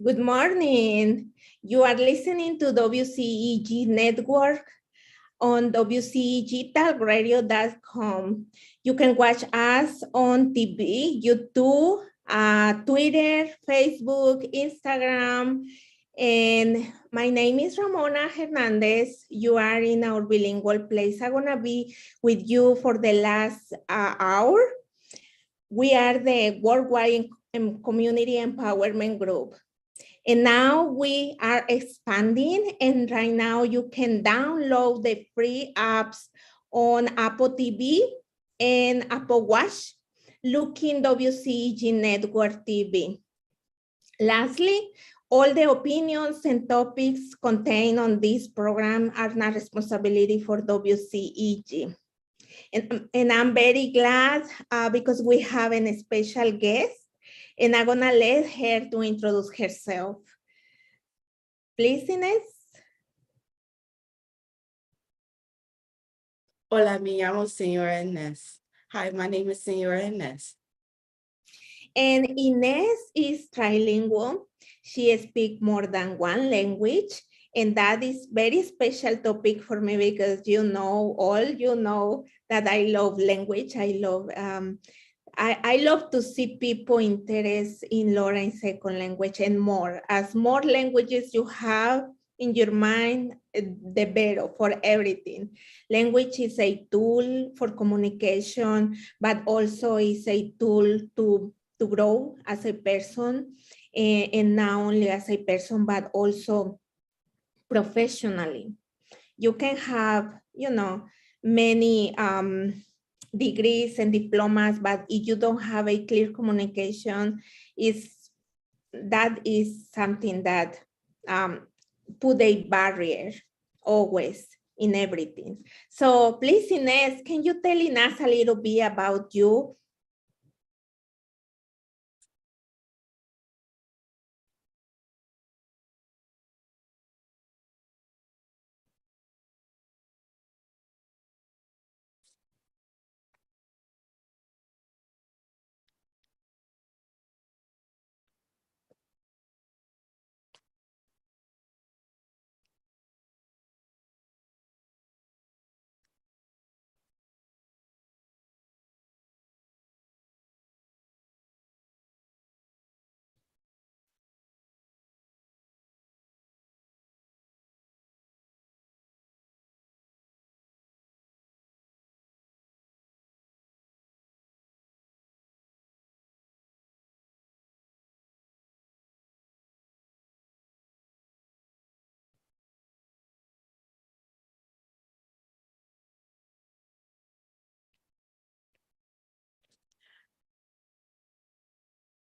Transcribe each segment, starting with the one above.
Good morning. You are listening to WCEG Network on WCEG You can watch us on TV, YouTube, Twitter, Facebook, Instagram. And my name is Ramona Hernandez. You are in Our Bilingual Place. I'm gonna be with you for the last hour. We are the Worldwide Community Empowerment Group. And now we are expanding, and right now you can download the free apps on Apple TV and Apple Watch, looking WCEG Network TV. Lastly, all the opinions and topics contained on this program are not responsibility for WCEG. And I'm very glad because we have a special guest, and I'm gonna let her to introduce herself. Please, Inés. Hola, me llamo Senora Enesse. Hi, my name is Senora Enesse. And Inés is trilingual. She speaks more than one language, and that is very special topic for me because you know that I love language. I love to see people interest in learning second language and more. As more languages you have in your mind, the better for everything. Language is a tool for communication, but also is a tool to grow as a person, and not only as a person, but also professionally. You can have, many degrees and diplomas, but if you don't have a clear communication, that is something that put a barrier always in everything. So please, Inés, can you tell us a little bit about you?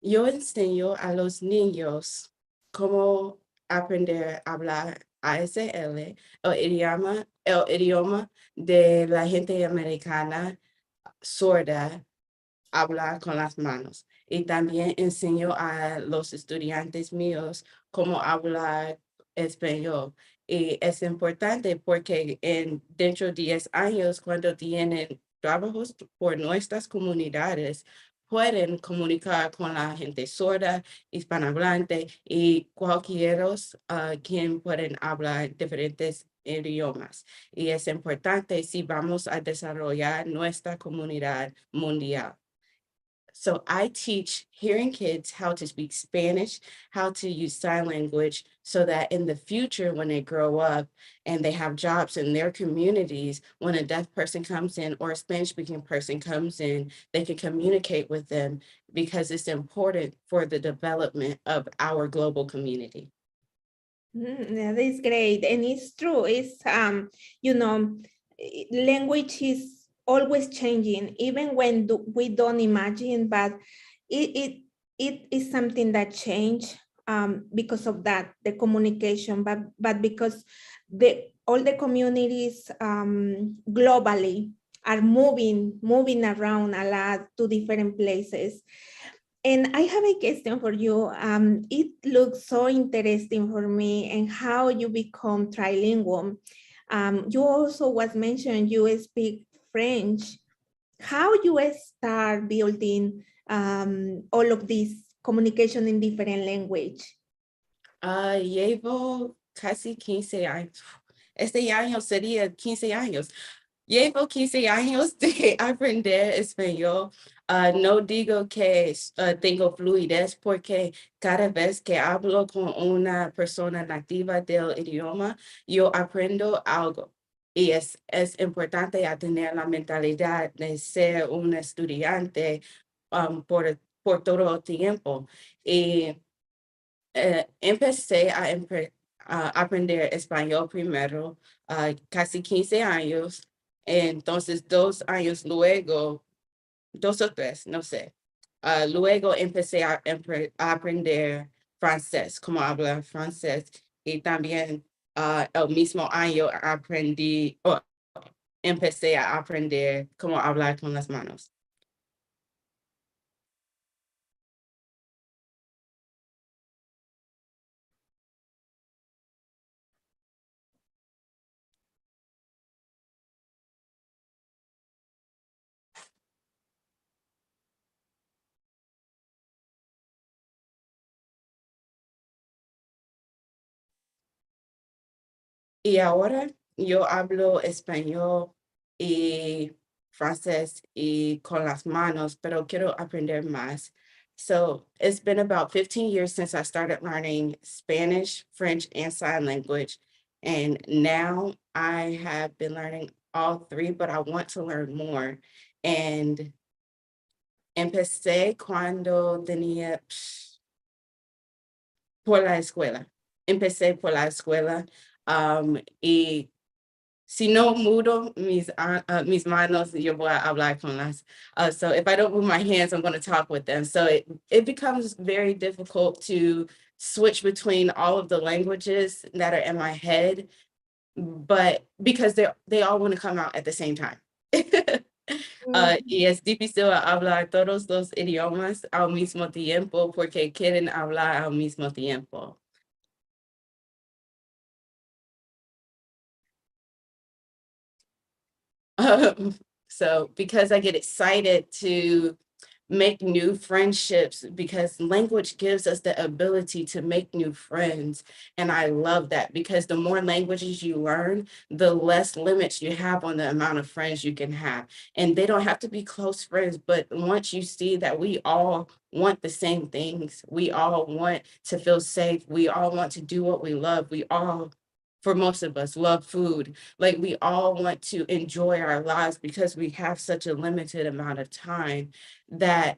Yo enseño a los niños cómo aprender a hablar ASL, el idioma de la gente americana sorda, hablar con las manos. Y también enseño a los estudiantes míos cómo hablar español. Y es importante porque dentro de 10 años, cuando tienen trabajos por nuestras comunidades, pueden comunicar con la gente sorda, hispanohablante y cualquieros quien pueden hablar diferentes idiomas. Y es importante si vamos a desarrollar nuestra comunidad mundial. So I teach hearing kids how to speak Spanish, how to use sign language, so that in the future, when they grow up and they have jobs in their communities, when a deaf person comes in or a Spanish-speaking person comes in, they can communicate with them because it's important for the development of our global community. That is great, and it's true. It's language is always changing, even when we don't imagine, but it is something that change because of that, the communication, but because all the communities globally are moving around a lot to different places. And I have a question for you. It looks so interesting for me and how you become trilingual. You also was mentioned you speak French. How you start building all of this communication in different language? Llevo casi 15 años. Este año sería 15 años. Llevo 15 años de aprender español. No digo que tengo fluidez porque cada vez que hablo con una persona nativa del idioma, yo aprendo algo. Y es importante a tener la mentalidad de ser un estudiante por todo el tiempo. Y empecé a aprender español primero, casi 15 años, entonces 2 años luego, 2 o 3, no sé. Luego empecé a aprender francés, cómo hablar francés, y también el mismo año empecé a aprender cómo hablar con las manos. Y ahora yo hablo español y francés y con las manos, pero quiero aprender más. So it's been about 15 years since I started learning Spanish, French, and sign language. And now I have been learning all three, but I want to learn more. And empecé cuando tenía por la escuela. Empecé por la escuela. Y si no mudo mis manos, yo voy a hablar con las. So if I don't move my hands, I'm going to talk with them. So it becomes very difficult to switch between all of the languages that are in my head, but because they all want to come out at the same time. Y es difícil hablar todos los idiomas al mismo tiempo porque quieren hablar al mismo tiempo. So because I get excited to make new friendships because language gives us the ability to make new friends. And I love that because the more languages you learn, the less limits you have on the amount of friends you can have. And they don't have to be close friends, but once you see that we all want the same things, we all want to feel safe, we all want to do what we love, we all, for most of us, love food. Like we all want to enjoy our lives because we have such a limited amount of time that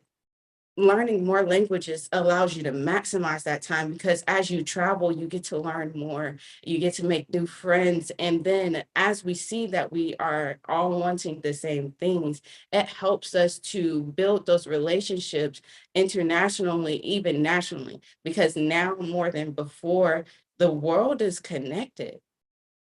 learning more languages allows you to maximize that time because as you travel, you get to learn more, you get to make new friends. And then as we see that we are all wanting the same things, it helps us to build those relationships internationally, even nationally, because now more than before, the world is connected,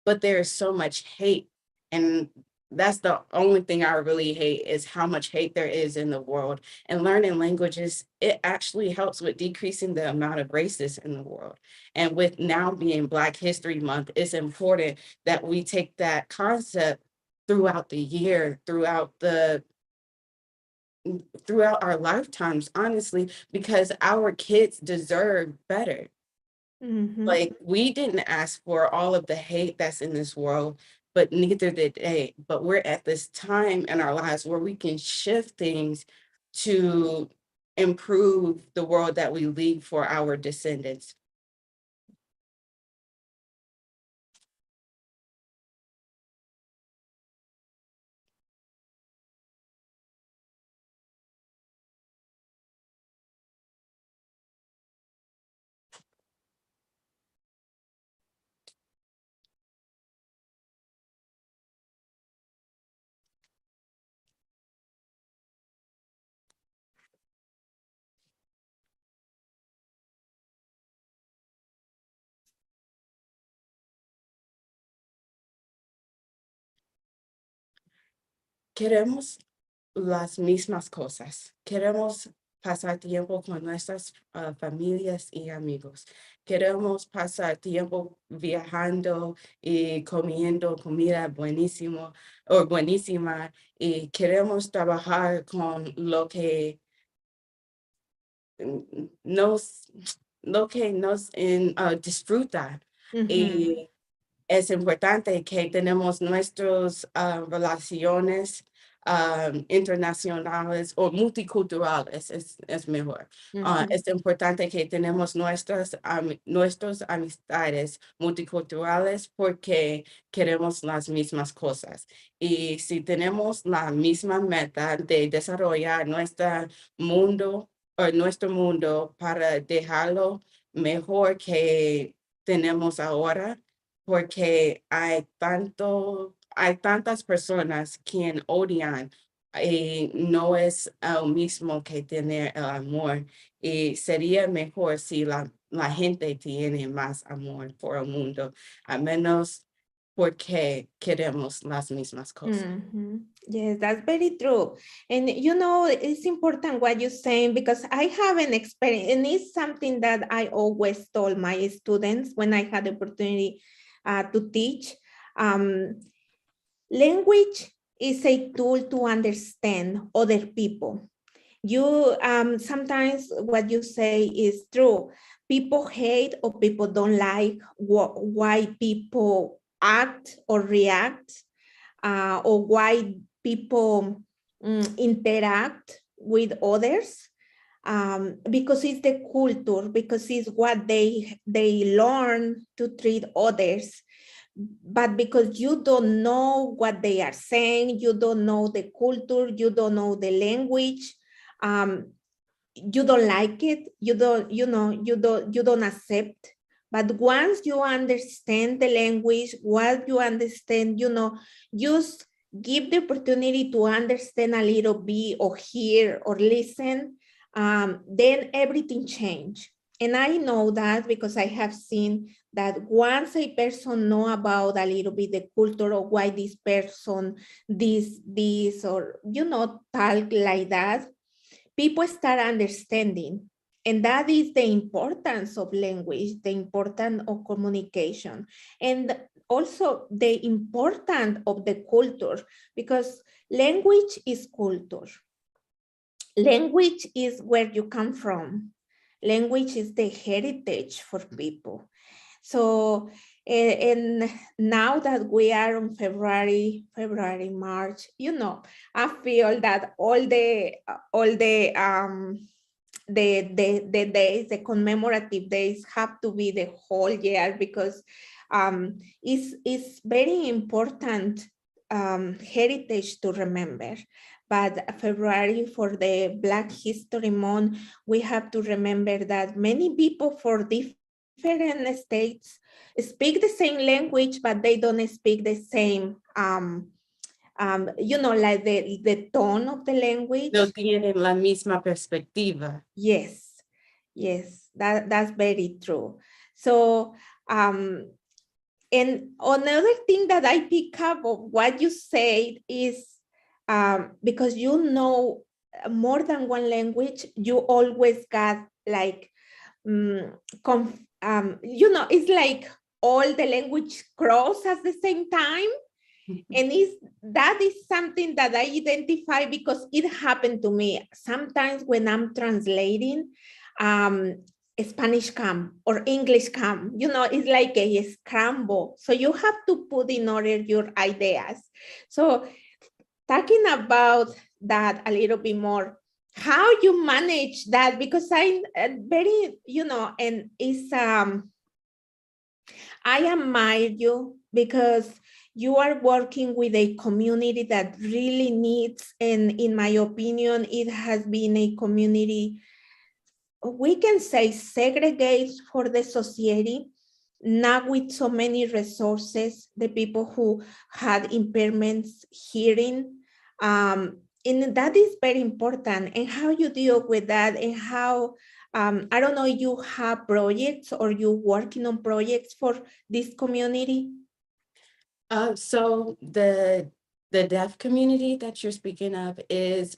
but there is so much hate. And that's the only thing I really hate is how much hate there is in the world. And learning languages, it actually helps with decreasing the amount of racism in the world. And with now being Black History Month, it's important that we take that concept throughout the year, throughout our lifetimes, honestly, because our kids deserve better. Like, we didn't ask for all of the hate that's in this world, but neither did they. But we're at this time in our lives where we can shift things to improve the world that we leave for our descendants. Queremos las mismas cosas. Queremos pasar tiempo con nuestras familias y amigos. Queremos pasar tiempo viajando y comiendo comida buenísimo o buenísima y queremos trabajar con lo que nos lo que nos disfruta. Mhm. Y es importante que tenemos nuestras relaciones internacionales o multiculturales, es mejor. Mhm. Es importante que tenemos nuestras amistades multiculturales porque queremos las mismas cosas. Y si tenemos la misma meta de desarrollar nuestro mundo para dejarlo mejor que tenemos ahora, porque hay tantas personas quien odian y no es lo mismo que tener el amor. Y sería mejor si la gente tiene más amor por el mundo, a menos porque queremos las mismas cosas. Mhm. Yes, that's very true. And you know, it's important what you're saying because I have an experience, and it's something that I always told my students when I had the opportunity to teach. Um, Language is a tool to understand other people. You sometimes what you say is true. People hate or people don't like why people act or react, or why people interact with others, because it's the culture, because it's what they learn to treat others. But because you don't know what they are saying, you don't know the culture, you don't know the language, um, you don't like it, you don't accept. But once you understand the language, once you understand, just give the opportunity to understand a little bit or hear or listen, then everything change. And I know that because I have seen that once a person know about a little bit the culture of why this person this or talk like that, people start understanding. And that is the importance of language, the importance of communication, and also the importance of the culture, because language is culture. Language is where you come from. Language is the heritage for people. So, and now that we are on March, I feel that all the days, the commemorative days have to be the whole year, because it's very important heritage to remember. But February, for the Black History Month, we have to remember that many people for different states speak the same language, but they don't speak the same, like the tone of the No language. tienen la misma perspectiva. Yes, yes, that's very true. So, and another thing that I pick up of what you said is, because more than one language, you always got like, it's like all the language cross at the same time. And that is something that I identify because it happened to me. Sometimes when I'm translating, um, Spanish come or English come, it's like a scramble. So you have to put in order your ideas. So talking about that a little bit more, how you manage that, because I very, and it's I admire you because you are working with a community that really needs, and in my opinion, it has been a community, we can say, segregated for the society, not with so many resources, the people who had impairments hearing. And that is very important. And how you deal with that, and how, I don't know, you have projects or you working on projects for this community? So the deaf community that you're speaking of is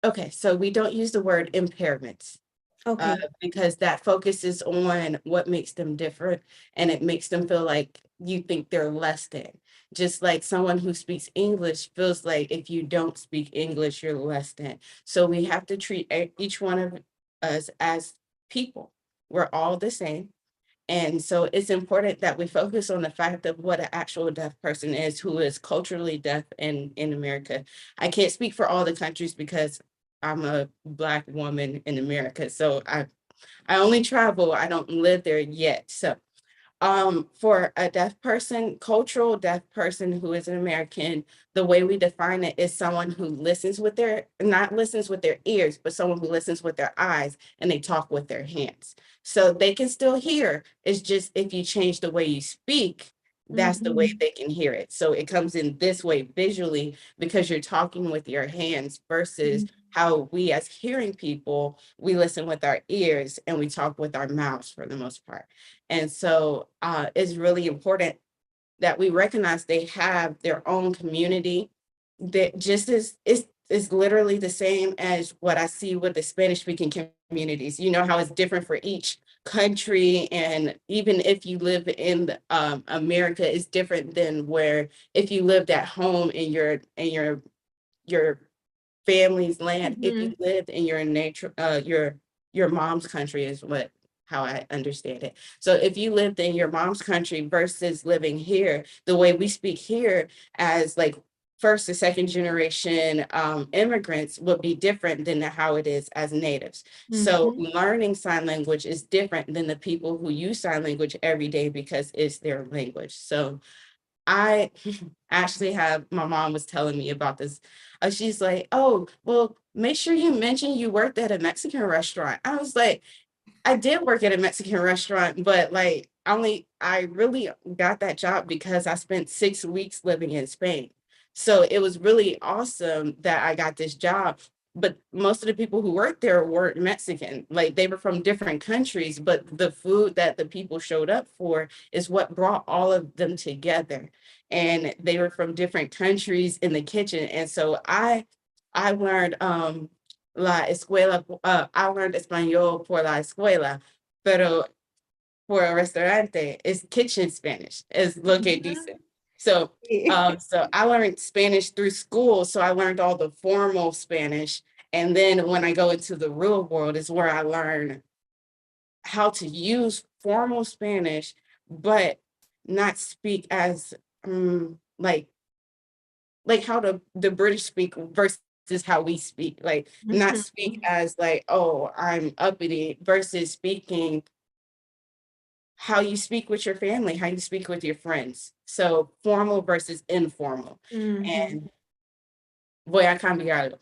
okay. So we don't use the word impairments Okay. because that focuses on what makes them different, and it makes them feel like you think they're less than. Just like someone who speaks English feels like if you don't speak English, you're less than. So we have to treat each one of us as people. We're all the same. And so it's important that we focus on the fact of what an actual deaf person is who is culturally deaf in America. I can't speak for all the countries because I'm a Black woman in America. So I only travel, I don't live there yet. So for a deaf person, cultural deaf person who is an American, the way we define it is someone who listens with their, not listens with their ears, but someone who listens with their eyes and they talk with their hands. So they can still hear. It's just if you change the way you speak, that's the way they can hear it. So it comes in this way visually because you're talking with your hands versus how we as hearing people, we listen with our ears and we talk with our mouths for the most part. And so it's really important that we recognize they have their own community that just is literally the same as what I see with the Spanish speaking communities. You know how it's different for each country, and even if you live in America, it's different than where if you lived at home in your family's land. If you lived in your nature, your mom's country is how I understand it. So if you lived in your mom's country versus living here, the way we speak here as like first or second generation immigrants would be different than how it is as natives. So learning sign language is different than the people who use sign language every day because it's their language. So I actually have, my mom was telling me about this. She's like, oh, well, make sure you mention you worked at a Mexican restaurant. I was like, I did work at a Mexican restaurant, but like I really got that job because I spent 6 weeks living in Spain. So it was really awesome that I got this job. But most of the people who worked there weren't Mexican. Like they were from different countries, but the food that the people showed up for is what brought all of them together. And they were from different countries in the kitchen. And so I learned la escuela, I learned español por la escuela, pero por el restaurante is kitchen Spanish, is lo que dice. So, so I learned Spanish through school. So I learned all the formal Spanish. And then when I go into the real world is where I learn how to use formal Spanish, but not speak as like how the British speak versus how we speak, like not speak as like, oh, I'm uppity versus speaking how you speak with your family, how you speak with your friends. So formal versus informal. And voy a cambiarlo.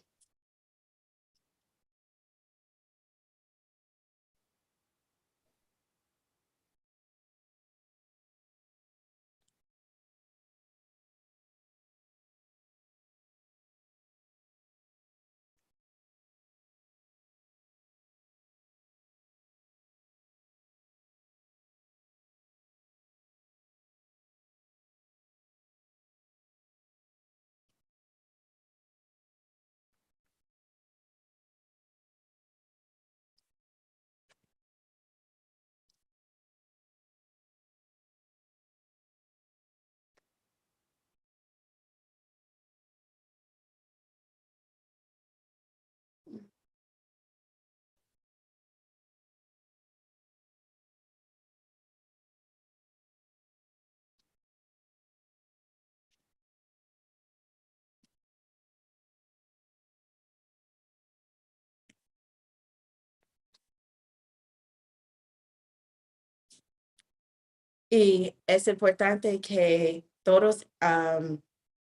Y es importante que todos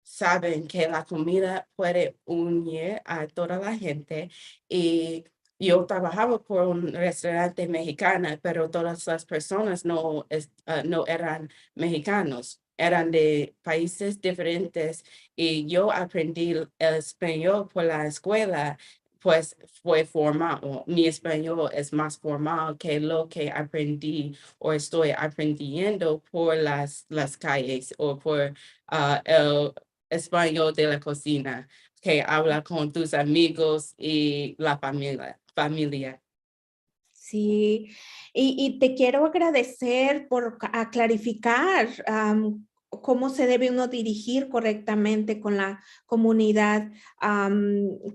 saben que la comida puede unir a toda la gente. Y yo trabajaba por un restaurante mexicano, pero todas las personas no eran mexicanos, eran de países diferentes. Y yo aprendí el español por la escuela, pues fue formal. Mi español es más formal que lo que aprendí o estoy aprendiendo por las calles o por el español de la cocina, que habla con tus amigos y la familia. Sí, y te quiero agradecer por clarificar cómo se debe uno dirigir correctamente con la comunidad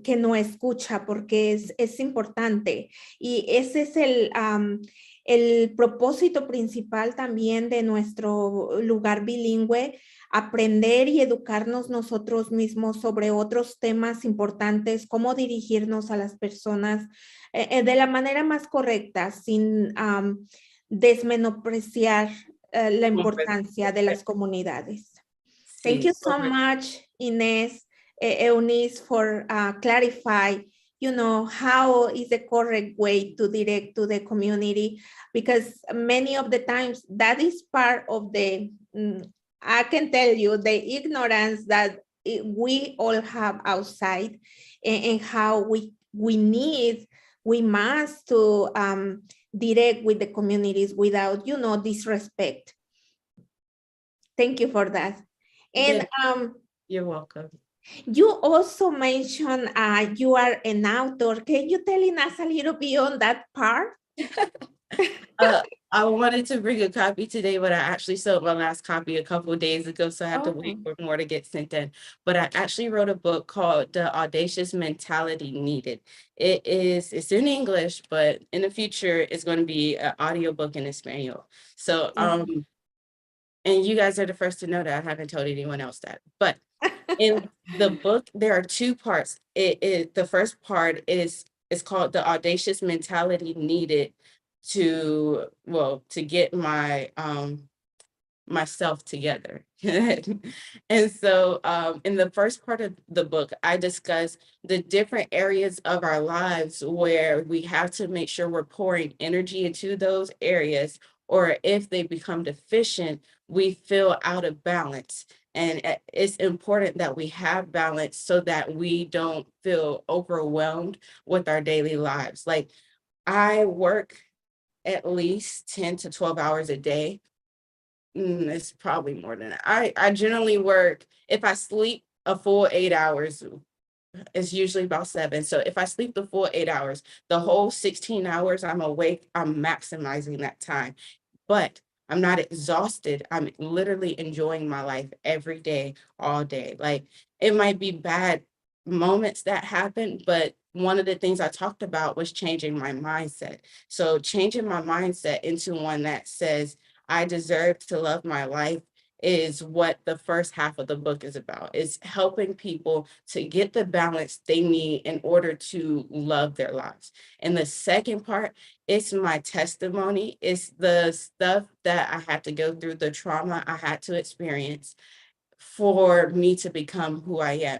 que no escucha, porque es importante. Y ese es el propósito principal también de nuestro lugar bilingüe, aprender y educarnos nosotros mismos sobre otros temas importantes, cómo dirigirnos a las personas de la manera más correcta, sin desmenospreciar la importancia de las comunidades. Thank Sí, you so much, Inés, Eunice, for clarify, how is the correct way to direct to the community, because many of the times that is part of the, I can tell you, the ignorance that we all have outside, and how we must to direct with the communities without, disrespect. Thank you for that. And you're welcome. you also mentioned you are an author. Can you tell us a little bit on that part? I wanted to bring a copy today, but I actually sold my last copy a couple of days ago, so I have to wait for more to get sent in. But I actually wrote a book called The Audacious Mentality Needed. It's in English, but in the future, it's going to be an audiobook in Espanol. So, and you guys are the first to know that. I haven't told anyone else that. But in the book, there are two parts. The first part is called The Audacious Mentality Needed to get my myself together. And so in the first part of the book, I discuss the different areas of our lives where we have to make sure we're pouring energy into those areas, or if they become deficient, we feel out of balance. And it's important that we have balance so that we don't feel overwhelmed with our daily lives. Like, I work at least 10 to 12 hours a day. It's probably more than that. I generally work, if I sleep a full 8 hours, it's usually about 7. So if I sleep the full 8 hours, the whole 16 hours I'm awake, I'm maximizing that time. But I'm not exhausted. I'm literally enjoying my life every day, all day. Like, it might be bad moments that happen, but one of the things I talked about was changing my mindset. So changing my mindset into one that says, I deserve to love my life, is what the first half of the book is about. Is helping people to get the balance they need in order to love their lives. And the second part, it's my testimony. It's the stuff that I had to go through, the trauma I had to experience for me to become who I am.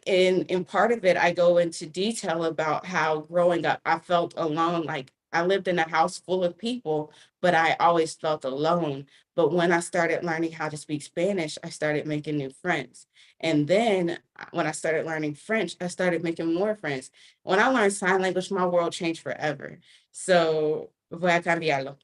In part of it, I go into detail about how growing up, I felt alone. Like, I lived in a house full of people, but I always felt alone. But when I started learning how to speak Spanish, I started making new friends. And then when I started learning French, I started making more friends. When I learned sign language, my world changed forever. So, voy a cambiarlo.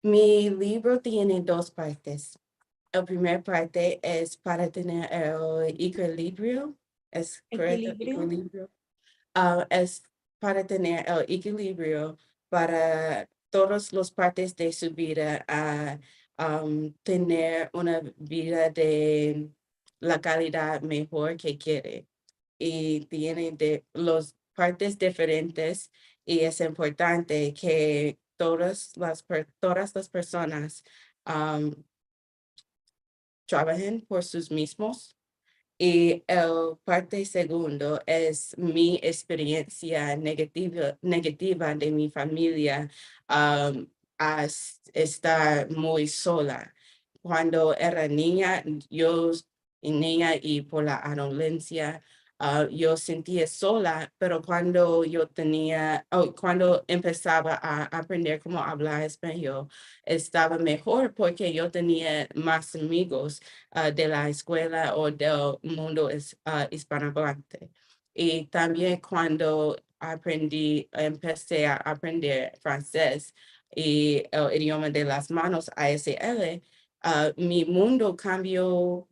Mi libro tiene dos partes. La primera parte es para tener el equilibrio. ¿Es correcto? Equilibrio. Equilibrio. Es para tener el equilibrio para todas las partes de su vida a tener una vida de la calidad mejor que quiere. Y tiene de las partes diferentes y es importante que todas las personas um, trabajen por sus mismos. Y el parte segundo es mi experiencia negativa de mi familia a estar muy sola. Cuando era niña y por la adolescencia, yo sentía sola, pero cuando empezaba a aprender cómo hablar español, estaba mejor porque yo tenía más amigos de la escuela o del mundo hispanohablante. Y también cuando empecé a aprender francés y el idioma de las manos ASL, mi mundo cambió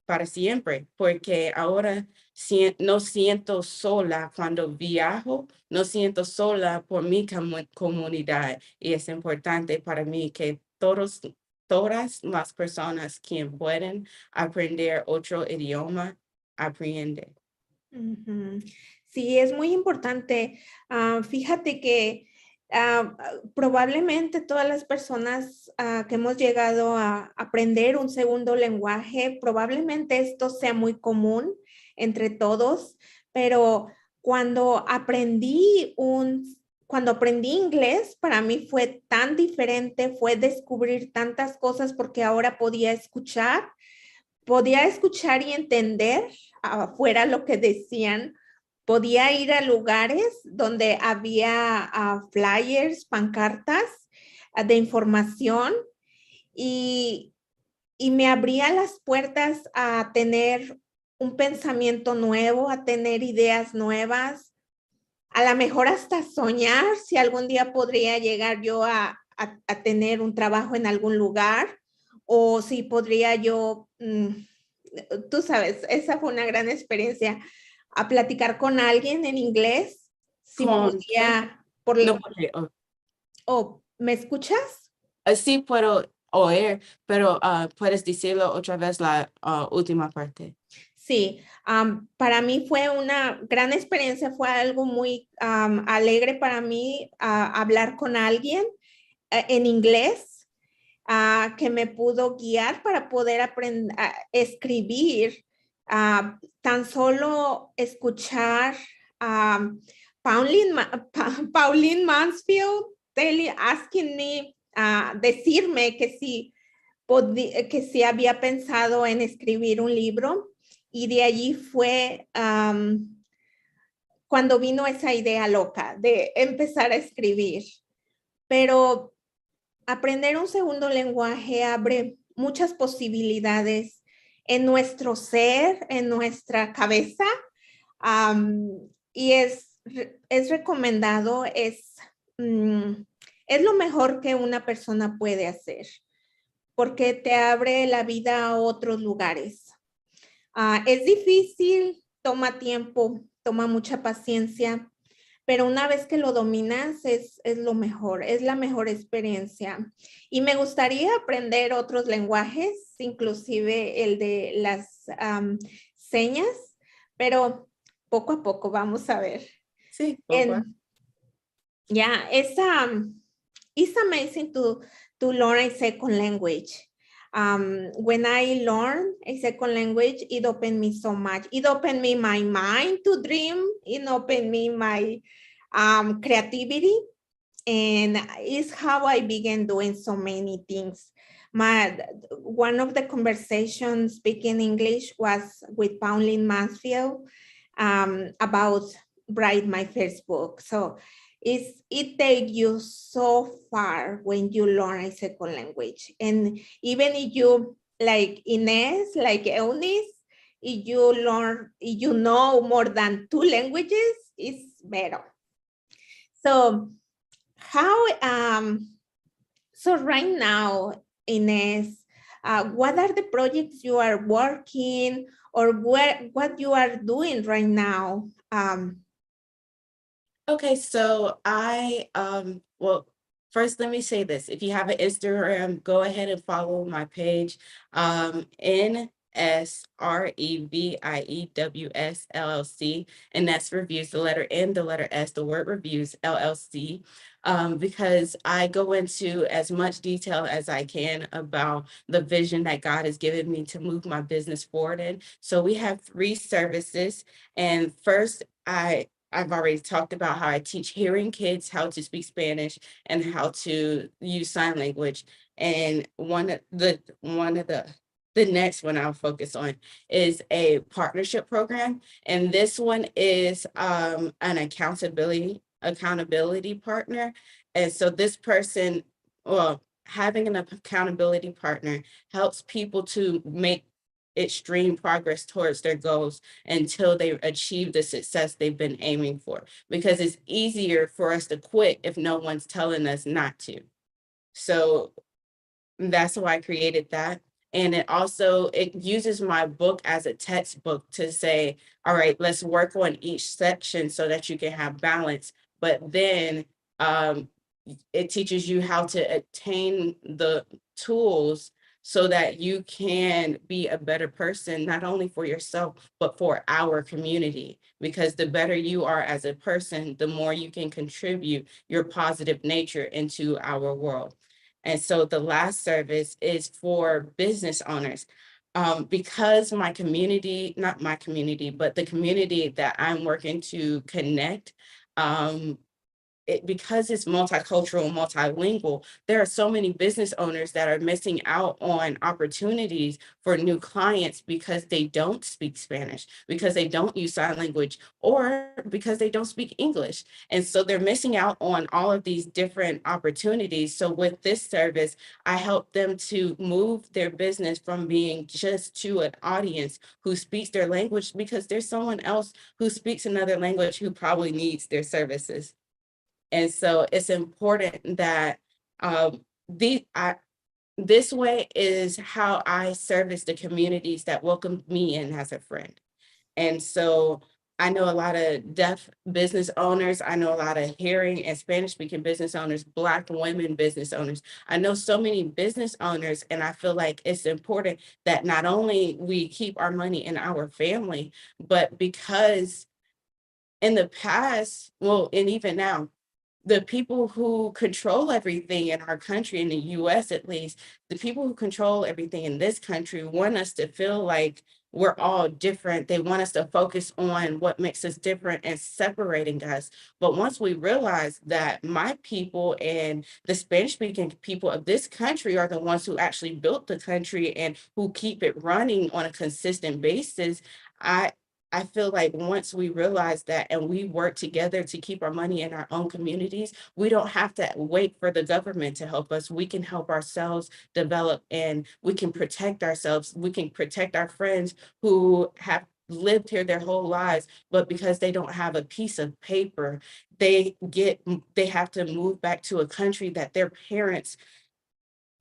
para siempre, porque ahora no siento sola cuando viajo, no siento sola por mi comunidad y es importante para mí que todas las personas que pueden aprender otro idioma, aprenden. Ujú. Sí, es muy importante. Fíjate que probablemente todas las personas que hemos llegado a aprender un segundo lenguaje, probablemente esto sea muy común entre todos, pero cuando cuando aprendí inglés, para mí fue tan diferente, fue descubrir tantas cosas porque ahora podía escuchar y entender afuera lo que decían. Podía ir a lugares donde había flyers, pancartas de información y, y me abría las puertas a tener un pensamiento nuevo, a tener ideas nuevas, a lo mejor hasta soñar si algún día podría llegar yo a tener un trabajo en algún lugar o si podría yo tú sabes, esa fue una gran experiencia, a platicar con alguien en inglés, si Con qué? podía, No, porque ¿me escuchas? sí puedo oír, pero puedes decirlo otra vez la última parte. Sí, para mí fue una gran experiencia, fue algo muy alegre para mí hablar con alguien en inglés que me pudo guiar para poder aprender a escribir, tan solo escuchar a Pauline Mansfield asking me, decirme que si había pensado en escribir un libro y de allí fue cuando vino esa idea loca de empezar a escribir. Pero aprender un segundo lenguaje abre muchas posibilidades en nuestro ser, en nuestra cabeza, y es recomendado, es lo mejor que una persona puede hacer, porque te abre la vida a otros lugares. Es difícil, toma tiempo, toma mucha paciencia, pero una vez que lo dominas es lo mejor, es la mejor experiencia. Y me gustaría aprender otros lenguajes, inclusive el de las señas, pero poco a poco vamos a ver. Sí, poco. And yeah, it's amazing to learn a second language. When I learn a second language, it opened me so much. It opened me my mind to dream. It opened me my creativity. And it's how I began doing so many things. One of the conversations speaking English was with Pauline Mansfield about write my first book. So it takes you so far when you learn a second language. And even if you like Inés, like Eunice, if you know more than 2 languages, it's better. So how So right now, Ines, what are the projects you are working or what you are doing right now? Okay, so well, first let me say this. If you have an Instagram, go ahead and follow my page, NSREVIEWS LLC, and that's reviews, the letter N, the letter S, the word reviews LLC, because I go into as much detail as I can about the vision that God has given me to move my business forward in. So we have 3 services, and first I've already talked about how I teach hearing kids how to speak Spanish and how to use sign language. And the next one I'll focus on is a partnership program. And this one is an accountability partner. And so this person, well, having an accountability partner helps people to make extreme progress towards their goals until they achieve the success they've been aiming for, because it's easier for us to quit if no one's telling us not to. So that's why I created that. And it uses my book as a textbook to say, all right, let's work on each section so that you can have balance. But then um, it teaches you how to attain the tools so that you can be a better person, not only for yourself, but for our community. Because the better you are as a person, the more you can contribute your positive nature into our world. And so the last service is for business owners. Because my community, not my community, but the community that I'm working to connect, because it's multicultural, multilingual, there are so many business owners that are missing out on opportunities for new clients because they don't speak Spanish, because they don't use sign language, or because they don't speak English. And so they're missing out on all of these different opportunities. So with this service, I help them to move their business from being just to an audience who speaks their language, because there's someone else who speaks another language who probably needs their services. And so it's important that um, this way is how I service the communities that welcomed me in as a friend. And so I know a lot of deaf business owners. I know a lot of hearing and Spanish speaking business owners, Black women business owners. I know so many business owners, and I feel like it's important that not only we keep our money in our family, but because in the past, well, and even now, the people who control everything in our country, in the US at least, the people who control everything in this country want us to feel like we're all different. They want us to focus on what makes us different and separating us. But once we realize that my people and the Spanish speaking people of this country are the ones who actually built the country and who keep it running on a consistent basis, I I feel like once we realize that and we work together to keep our money in our own communities, we don't have to wait for the government to help us. We can help ourselves develop, and we can protect ourselves. We can protect our friends who have lived here their whole lives, but because they don't have a piece of paper, they have to move back to a country that their parents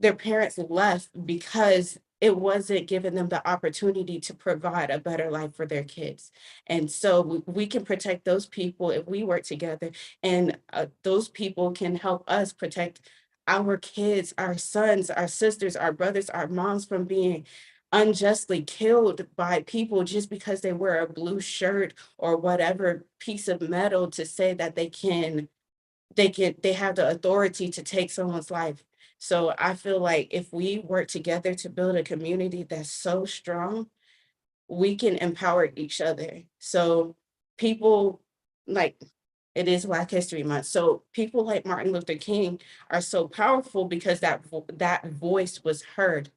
left because it wasn't giving them the opportunity to provide a better life for their kids. And so we can protect those people if we work together, and those people can help us protect our kids, our sons, our sisters, our brothers, our moms from being unjustly killed by people just because they wear a blue shirt or whatever piece of metal to say that they have the authority to take someone's life. So I feel like if we work together to build a community that's so strong, we can empower each other. So people like it is Black History Month. So people like Martin Luther King are so powerful because that voice was heard.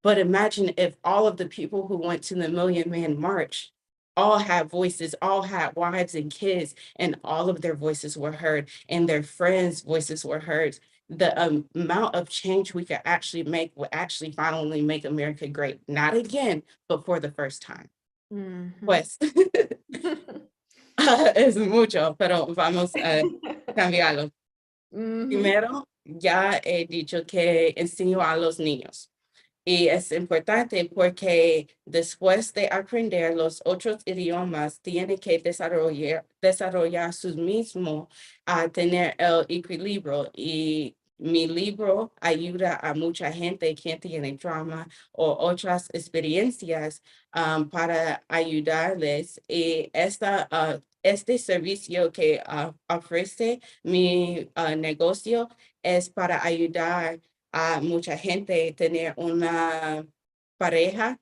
But imagine if all of the people who went to the Million Man March all had voices, all had wives and kids, and all of their voices were heard, and their friends' voices were heard. The amount of change we could actually make would actually finally make America great, not again, but for the first time. Mhm. Pues, es mucho, pero vamos a cambiarlo. Mhm. Primero, ya he dicho que enseño a los niños. Y es importante porque después de aprender los otros idiomas, tiene que desarrollar sus mismos a tener el equilibrio. Y mi libro ayuda a mucha gente que tiene trauma o otras experiencias para ayudarles. Y este servicio que ofrece mi negocio es para ayudar a mucha gente tener una pareja,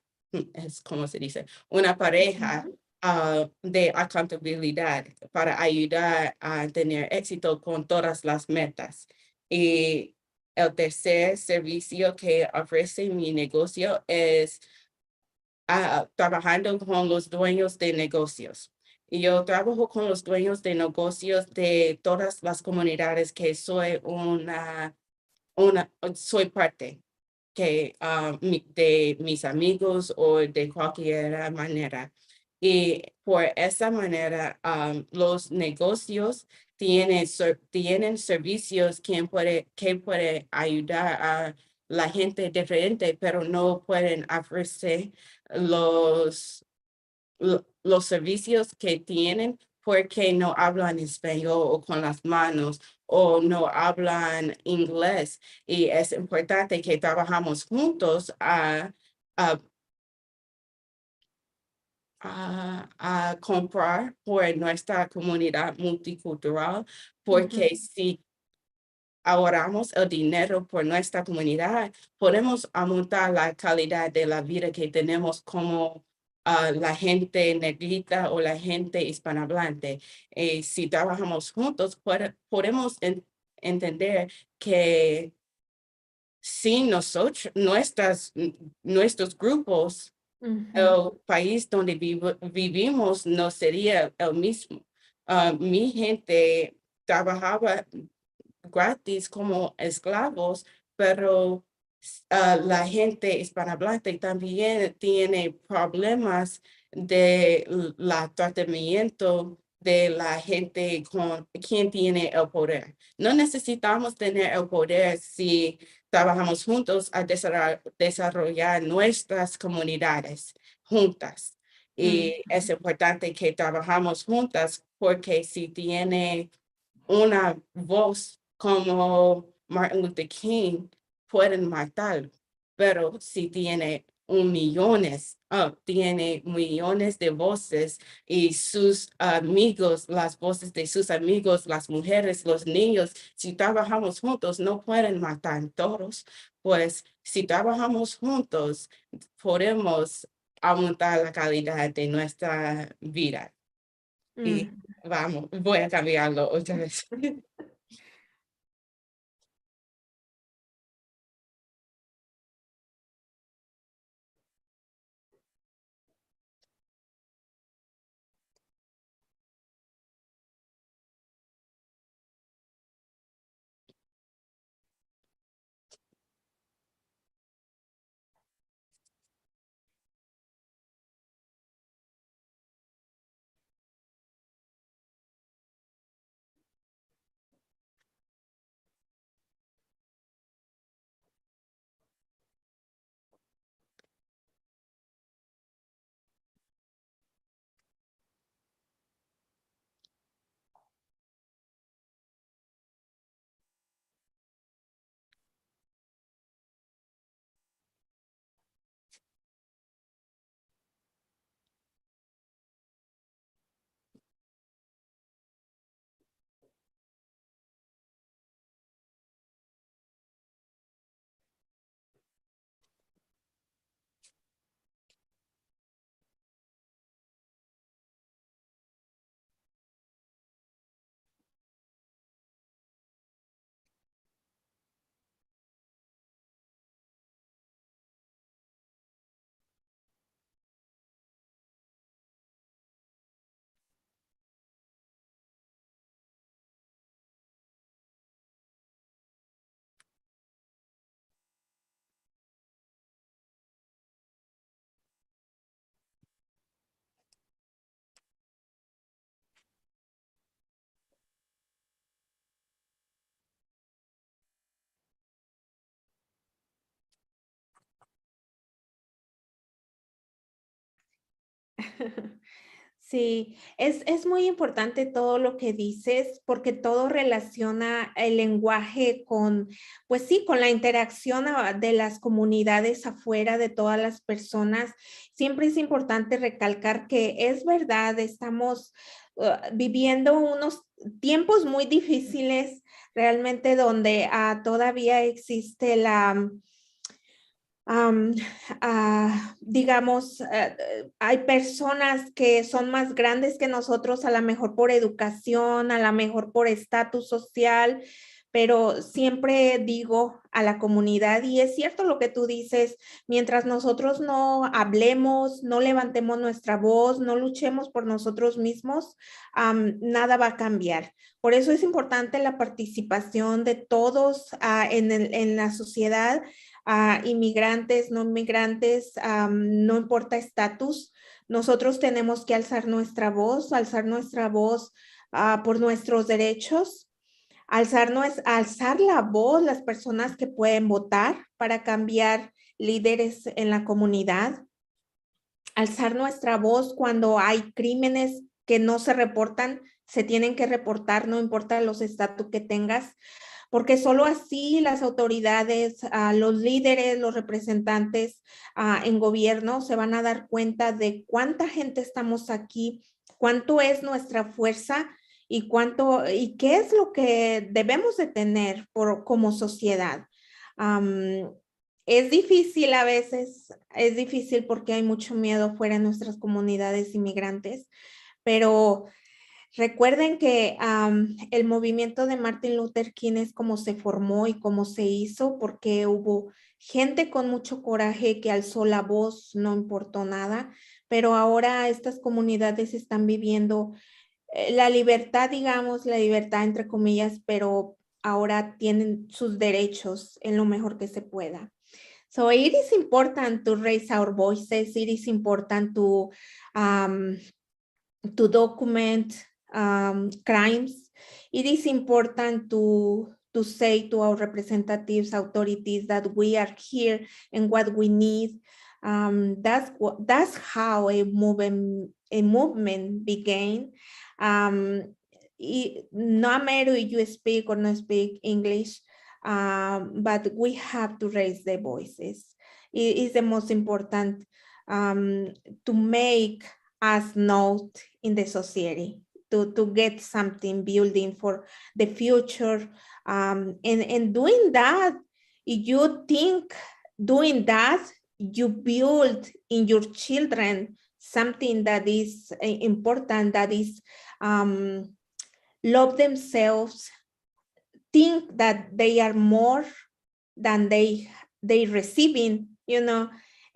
es como se dice, una pareja Ujú. de accountabilidad para ayudar a tener éxito con todas las metas. Y el tercer servicio que ofrece mi negocio es trabajando con los dueños de negocios. Y yo trabajo con los dueños de negocios de todas las comunidades que soy parte que de mis amigos o de cualquier manera. Y por esa manera, los negocios tienen servicios que puede ayudar a la gente diferente, pero no pueden ofrecer los los servicios que tienen porque no hablan español o con las manos o no hablan inglés. Y es importante que trabajamos juntos a, a comprar por nuestra comunidad multicultural, Ujú. porque si ahorramos el dinero por nuestra comunidad, podemos aumentar la calidad de la vida que tenemos como la gente negrita o la gente hispanohablante. Si trabajamos juntos, podemos entender que sin nuestros grupos, Ujú. el país donde vivimos no sería el mismo. Mi gente trabajaba gratis como esclavos, pero la gente hispanohablante también tiene problemas de la tratamiento de la gente con quien tiene el poder. No necesitamos tener el poder si trabajamos juntos a desarrollar nuestras comunidades juntas. Mm. Y es importante que trabajamos juntas porque si tiene una voz como Martin Luther King, pueden matarlo, pero si tiene millones de voces y sus amigos, las voces de sus amigos, las mujeres, los niños, si trabajamos juntos, no pueden matar todos, pues si trabajamos juntos, podemos aumentar la calidad de nuestra vida. Y Mm. vamos, voy a cambiarlo otra vez. Sí, es muy importante todo lo que dices porque todo relaciona el lenguaje con, pues sí, con la interacción de las comunidades afuera, de todas las personas. Siempre es importante recalcar que es verdad, estamos viviendo unos tiempos muy difíciles realmente donde todavía existe la am, digamos, hay personas que son más grandes que nosotros, a lo mejor por educación, a lo mejor por estatus social, pero siempre digo a la comunidad, y es cierto lo que tú dices, mientras nosotros no hablemos, no levantemos nuestra voz, no luchemos por nosotros mismos, nada va a cambiar. Por eso es importante la participación de todos en la sociedad, inmigrantes, no inmigrantes, no importa estatus, nosotros tenemos que alzar nuestra voz por nuestros derechos, alzar la voz las personas que pueden votar para cambiar líderes en la comunidad, alzar nuestra voz cuando hay crímenes que no se reportan, se tienen que reportar, no importa los estatus que tengas, porque solo así las autoridades, los líderes, los representantes en gobierno se van a dar cuenta de cuánta gente estamos aquí, cuánto es nuestra fuerza y qué es lo que debemos de tener como sociedad. Es difícil a veces, es difícil porque hay mucho miedo fuera en nuestras comunidades inmigrantes, pero recuerden que el movimiento de Martin Luther King es como se formó y cómo se hizo, porque hubo gente con mucho coraje que alzó la voz, no importó nada, pero ahora estas comunidades están viviendo la libertad, digamos, la libertad entre comillas, pero ahora tienen sus derechos en lo mejor que se pueda. So it is important to raise our voices. It is important to document crimes. It is important to say to our representatives, authorities that we are here and what we need. That's how a movement began. No matter if you speak or not speak English, but we have to raise the voices. It is the most important to make us note in the society, to get something building for the future. And doing that, if you think doing that, you build in your children something that is important, that is love themselves, think that they are more than they receiving,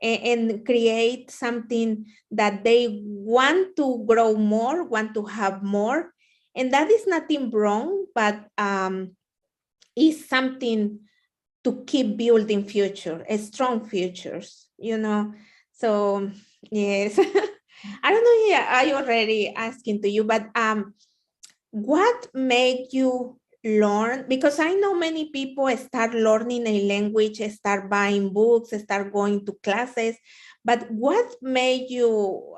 and create something that they want to grow more, want to have more. And that is nothing wrong, but is something to keep building future, a strong futures, So yes, I don't know if I already asking to you, but what made you learn? Because I know many people start learning a language, start buying books, start going to classes, but what made you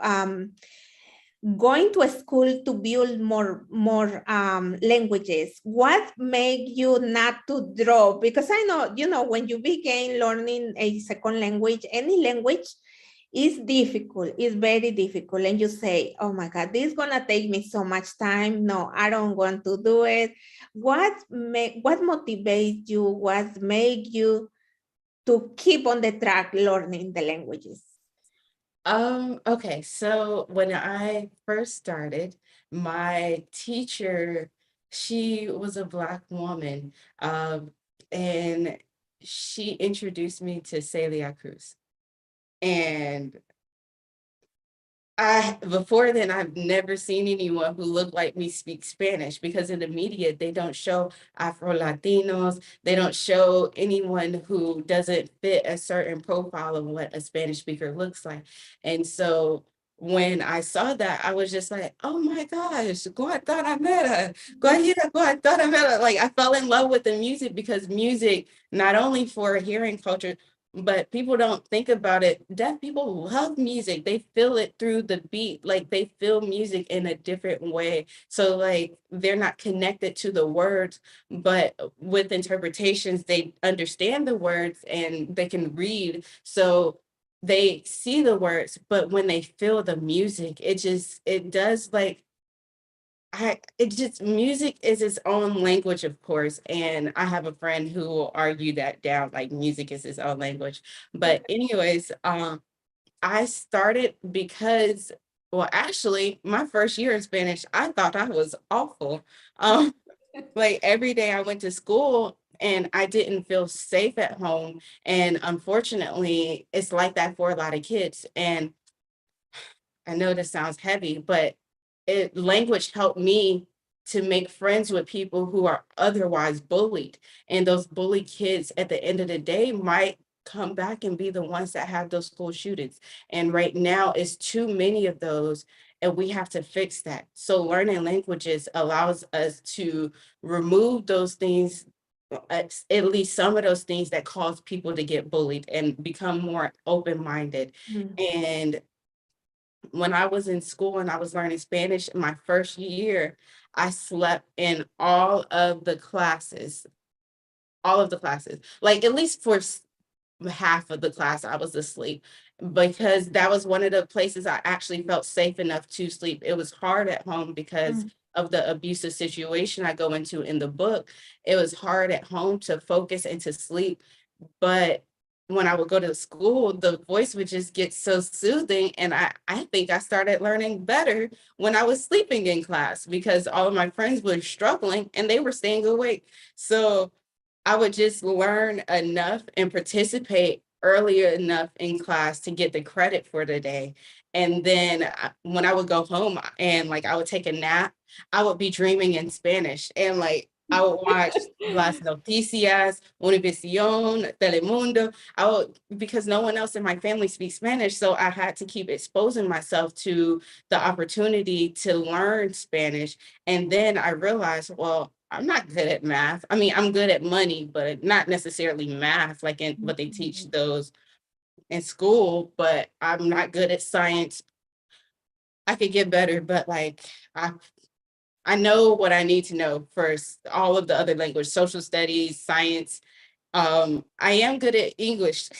going to a school to build more languages? What made you not to drop? Because I know, when you begin learning a second language, any language, is difficult, it's very difficult, and you say, oh my God, this is gonna take me so much time. No, I don't want to do it. What motivates you? What make you to keep on the track learning the languages? Okay, so when I first started, my teacher, she was a Black woman, and she introduced me to Celia Cruz. And before then, I've never seen anyone who looked like me speak Spanish, because in the media, they don't show Afro Latinos. They don't show anyone who doesn't fit a certain profile of what a Spanish speaker looks like. And so when I saw that, I was just like, oh my gosh, Guantanamera, Guantanamera. Like, I fell in love with the music, because music, not only for hearing culture, but people don't think about it. Deaf people love music. They feel it through the beat. Like they feel music in a different way. So like they're not connected to the words, but with interpretations, they understand the words and they can read. So they see the words, but when they feel the music, it does like it just music is its own language, of course, and I have a friend who will argue that down, like music is its own language. But anyways, I started because, well, actually, my first year in Spanish, I thought I was awful. Um, like every day I went to school and I didn't feel safe at home, and unfortunately, it's like that for a lot of kids. And I know this sounds heavy, but language helped me to make friends with people who are otherwise bullied. And those bullied kids at the end of the day might come back and be the ones that have those school shootings. And right now it's too many of those, and we have to fix that. So learning languages allows us to remove those things, at least some of those things that cause people to get bullied and become more open-minded. Mm. And when I was in school and I was learning Spanish in my first year, I slept in all of the classes, like at least for half of the class, I was asleep because that was one of the places I actually felt safe enough to sleep. It was hard at home because Mm. of the abusive situation I go into in the book. It was hard at home to focus and to sleep, but when I would go to school, the voice would just get so soothing. And I think I started learning better when I was sleeping in class because all of my friends were struggling and they were staying awake. So I would just learn enough and participate earlier enough in class to get the credit for the day. And then when I would go home and like I would take a nap, I would be dreaming in Spanish and like I would watch Las Noticias, Univision, Telemundo. I would, because no one else in my family speaks Spanish, so I had to keep exposing myself to the opportunity to learn Spanish. And then I realized, well, I'm not good at math. I mean, I'm good at money, but not necessarily math, like in what they teach those in school, but I'm not good at science. I could get better, but like I know what I need to know for all of the other language, social studies, science. I am good at English,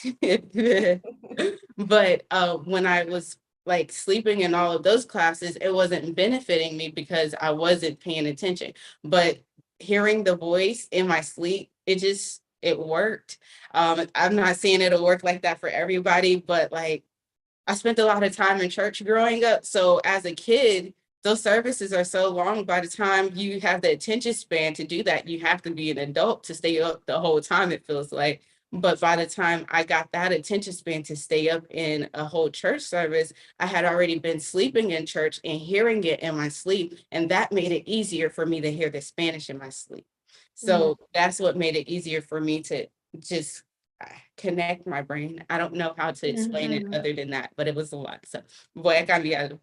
but when I was like sleeping in all of those classes, it wasn't benefiting me because I wasn't paying attention. But hearing the voice in my sleep, it worked. I'm not saying it'll work like that for everybody, but like I spent a lot of time in church growing up. So as a kid, those services are so long. By the time you have the attention span to do that, you have to be an adult to stay up the whole time, it feels like. But by the time I got that attention span to stay up in a whole church service, I had already been sleeping in church and hearing it in my sleep. And that made it easier for me to hear the Spanish in my sleep. Mm. So that's what made it easier for me to just connect my brain. I don't know how to explain it Ajá. other than that, but it was a lot. So voy a cambiar.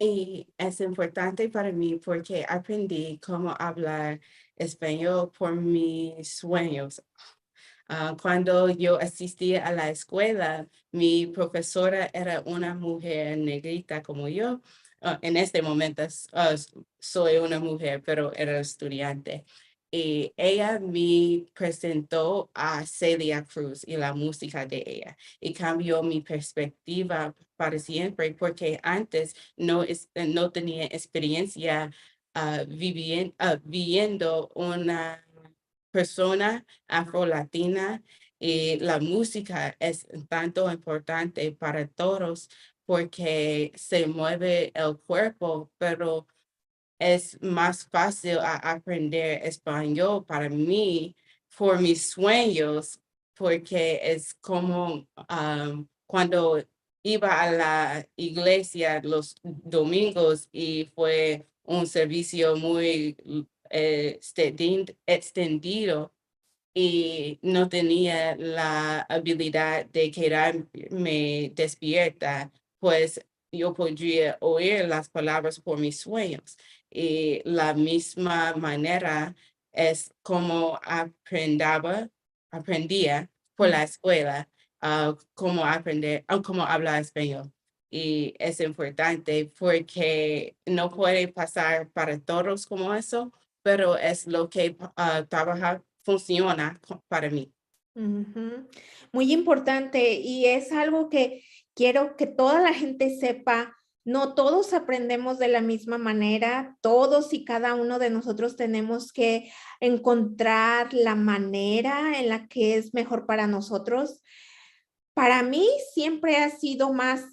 Y es importante para mí porque aprendí cómo hablar español por mis sueños. Cuando yo asistía a la escuela, mi profesora era una mujer negrita como yo. En este momento soy una mujer, pero era estudiante. Y ella me presentó a Celia Cruz y la música de ella. Y cambió mi perspectiva para siempre, porque antes no tenía experiencia viviendo una persona afro-latina, y la música es tanto importante para todos porque se mueve el cuerpo, pero es más fácil aprender español para mí por mis sueños, porque es como cuando iba a la iglesia los domingos y fue un servicio muy extendido y no tenía la habilidad de quedarme despierta, pues yo podría oír las palabras por mis sueños. Y la misma manera es como aprendía por la escuela, cómo hablar español. Y es importante porque no puede pasar para todos como eso, pero es lo que funciona para mí. Ujú. Muy importante y es algo que quiero que toda la gente sepa. No todos aprendemos de la misma manera, todos y cada uno de nosotros tenemos que encontrar la manera en la que es mejor para nosotros. Para mí siempre ha sido más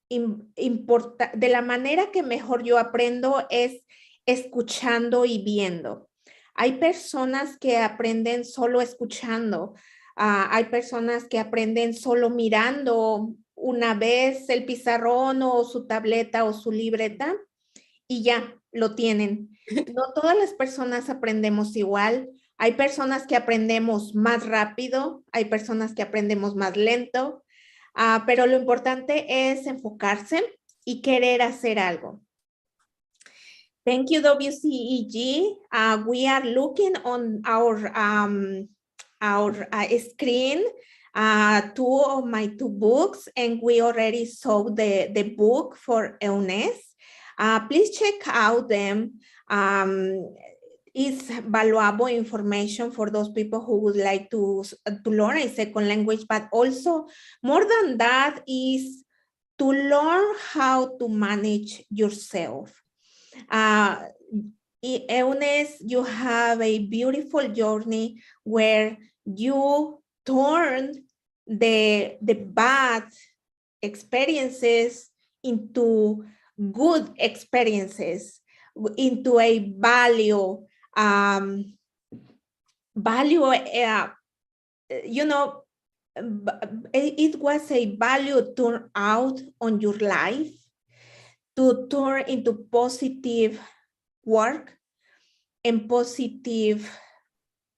de la manera que mejor yo aprendo es escuchando y viendo. Hay personas que aprenden solo escuchando, hay personas que aprenden solo mirando una vez el pizarrón o su tableta o su libreta y ya lo tienen. No todas las personas aprendemos igual. Hay personas que aprendemos más rápido, hay personas que aprendemos más lento, pero lo importante es enfocarse y querer hacer algo. Thank you, WCEG. We are looking on our screen two of my two books, and we already saw the book for Eunice. Please check out them. It's valuable information for those people who would like to learn a second language, but also more than that is to learn how to manage yourself. Eunice, you have a beautiful journey where you turned the bad experiences into good experiences, into a value, you know, it was a value turn out on your life to turn into positive work and positive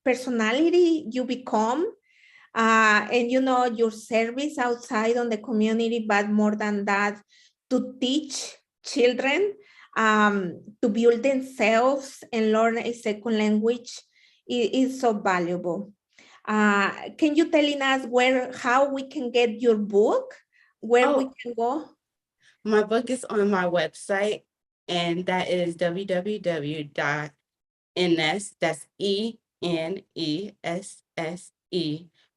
personality you become, and you know, your service outside on the community, but more than that, to teach children to build themselves and learn a second language is so valuable. Can you tell us how we can get your book, where we can go? My book is on my website, and that is www.ines, that's ENESSE,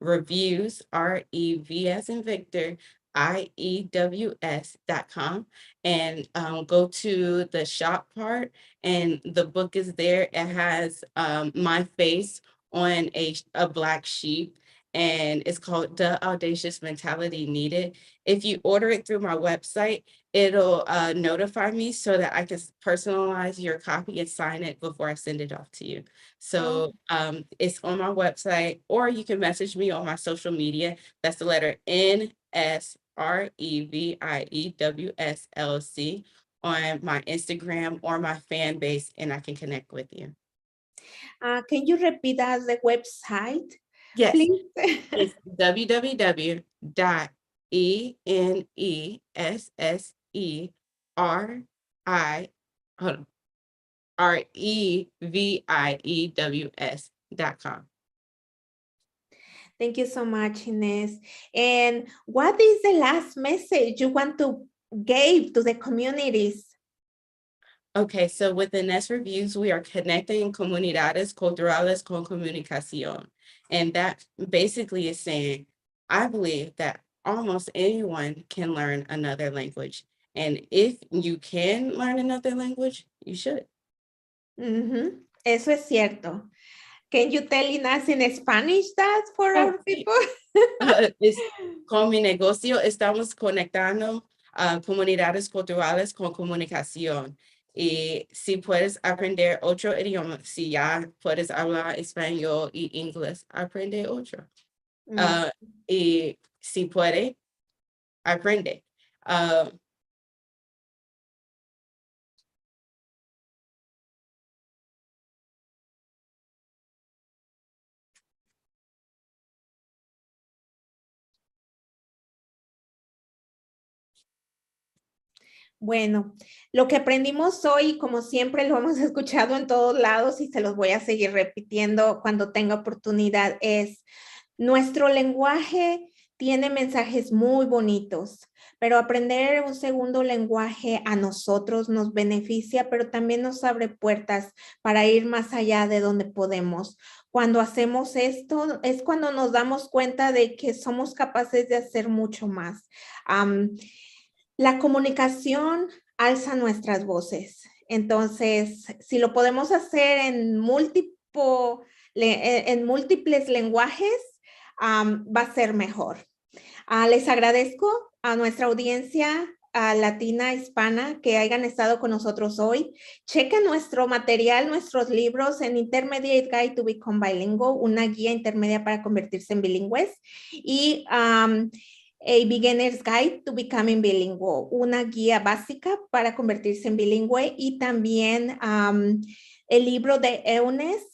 reviews, REV as in Victor, IEWS.com, and go to the shop part, and the book is there. It has my face on a black sheep, and it's called The Audacious Mentality Needed. If you order it through my website, it'll notify me so that I can personalize your copy and sign it before I send it off to you. So it's on my website, or you can message me on my social media. That's the letter NSREVIEWSLC on my Instagram or my fan base, and I can connect with you. Can you repeat us the website, Yes, please? it's www.enesse hold on, REVIEWS.com. Thank you so much, Ines. And what is the last message you want to give to the communities? Okay, so with the Nest Reviews, we are connecting comunidades culturales con comunicación. And that basically is saying, I believe that almost anyone can learn another language. And if you can learn another language, you should. Eso es cierto. Can you tell us in Spanish that for our people? Con mi negocio estamos conectando comunidades culturales con comunicación. Y si puedes aprender otro idioma, si ya puedes hablar español y inglés, aprende otro. Y si puede, aprende. Bueno, lo que aprendimos hoy, como siempre lo hemos escuchado en todos lados y se los voy a seguir repitiendo cuando tenga oportunidad, es nuestro lenguaje tiene mensajes muy bonitos, pero aprender un segundo lenguaje a nosotros nos beneficia, pero también nos abre puertas para ir más allá de donde podemos. Cuando hacemos esto es cuando nos damos cuenta de que somos capaces de hacer mucho más. La comunicación alza nuestras voces. Entonces, si lo podemos hacer en múltiples lenguajes, va a ser mejor. Les agradezco a nuestra audiencia latina, hispana, que hayan estado con nosotros hoy. Chequen nuestro material, nuestros libros en Intermediate Guide to Become Bilingual, una guía intermedia para convertirse en bilingües, y A Beginner's Guide to Becoming Bilingual, una guía básica para convertirse en bilingüe, y también el libro de Eunice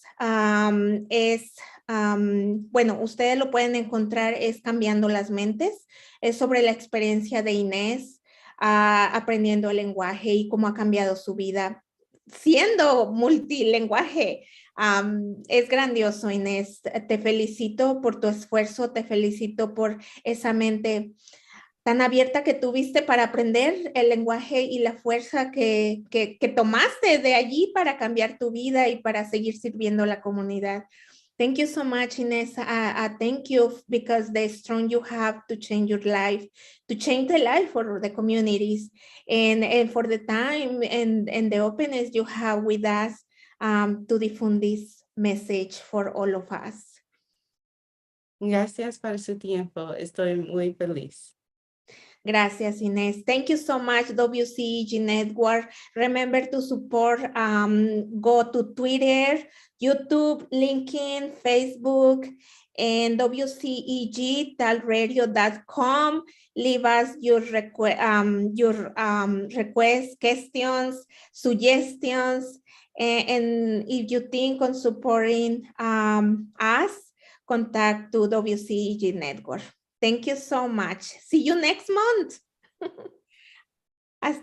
bueno, ustedes lo pueden encontrar, es Cambiando las Mentes, es sobre la experiencia de Inés aprendiendo el lenguaje y cómo ha cambiado su vida siendo multilingüe. Es grandioso, Inés. Te felicito por tu esfuerzo, te felicito por esa mente tan abierta que tuviste para aprender el lenguaje y la fuerza que tomaste de allí para cambiar tu vida y para seguir sirviendo a la comunidad. Thank you so much, Inés. Thank you because the strong you have to change your life, to change the life for the communities, and for the time and the openness you have with us to diffuse this message for all of us. Gracias por su tiempo. Estoy muy feliz. Gracias, Inés. Thank you so much, WCEG Network. Remember to support, go to Twitter, YouTube, LinkedIn, Facebook, and WCEG-talradio.com. Leave us your requests, questions, suggestions, and if you think on supporting us, contact to WCEG Network. Thank you so much. See you next month.